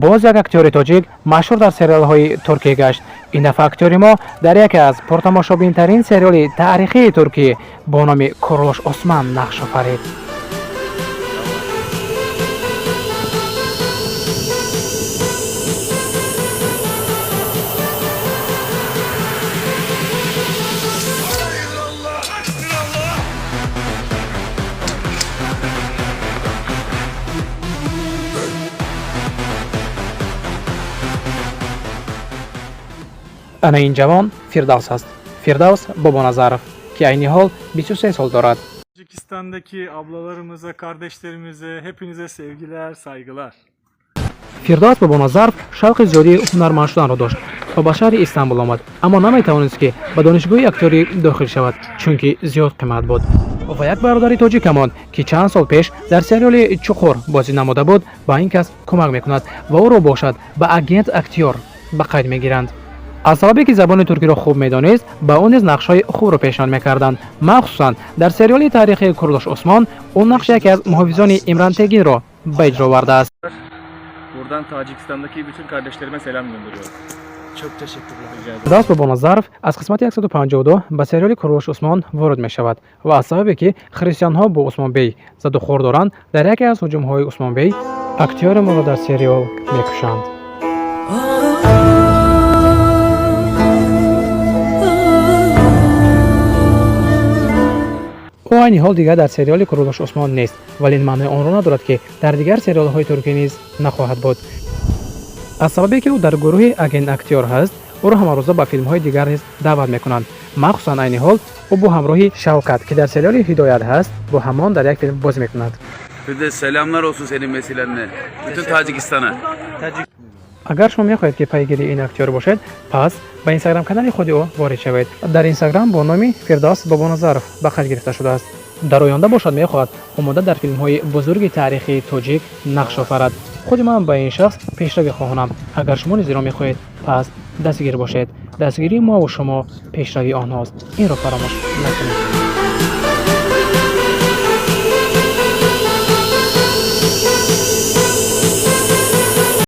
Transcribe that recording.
باز یک اکتور تاجیک مشهور در سریال‌های ترکی گشت. این دفعه اکتور ما در یکی از پرتماشابین‌ترین سریال تاریخی ترکی با نام کوروش اسمان نقش آفرید. انا این جوان فردوس است. فردوس بابانazarov که عین حال 23 سال دارد. Tacikistan'daki ablalarımıza, kardeşlerimize, hepinize sevgiler, saygılar. فردوس بابانazarov شوق زیادی هنرمند شدن را داشت و به شهر استانبول آمد، اما نمیتوانست که به دانشگاه اکتوری داخل شود چونکه زیاد قیمت بود. و یک برادر تاجیک ماند که چند سال پیش در سریال چوخور بازی نموده بود به این کس کمک میکند و او را باشد به اگنت اکتور به قید میگیرند. از سببی که زبان ترکی را خوب میدانست به او نیز نقش‌های خوب را پیشان میکردند. مخصوصا در سریال تاریخی کوروش اسمان او نقش یکی از محافظان امران تگین را به اجرا آورده است. Buradan Tacikistan'daki bütün kardeşlerime selam gönderiyorum. Çok teşekkürler. فردوس بابانazarov از قسمت 152 به سریال کوروش اسمان وارد می شود و از سببی که خریستیان ها با عثمان بی زد و خورد دارند در یکی از هجوم های عثمان بی اکتور ما را در سریال میکشند. او عین حال دیگر در سریال کوروش اسمان نیست، ولی این معنی آن را ندارد که در دیگر سریال های ترکی نیز نخواهد بود. از سببی که او در گروه اگنت اکتور هست او را همه روزه به فیلم های دیگر نیز دعوت میکنند. مخصوصا عین حال او با همراهی شوکت که در سریال هدایت هست با همان در یک فیلم بازی میکند. Bir de selamlar olsun senin vesilenle. Bütün Tacikistan'a. اگر شما میخواهید که پیگیری این اکتور باشید پس به اینستاگرام کانال خود او وارد شوید. در اینستاگرام با نام فردوس بابانazarov به قید گرفته شده است. در آینده باشد میخواهد آماده در فیلم های بزرگ تاریخی تاجیک نقش آفرد. خود من به این شخص پیشروی خواهانم. اگر شما نیز را میخواهید پس دستگیر باشید. دستگیری ما و شما پیشروی آنهاست. این را فراموش نکنید.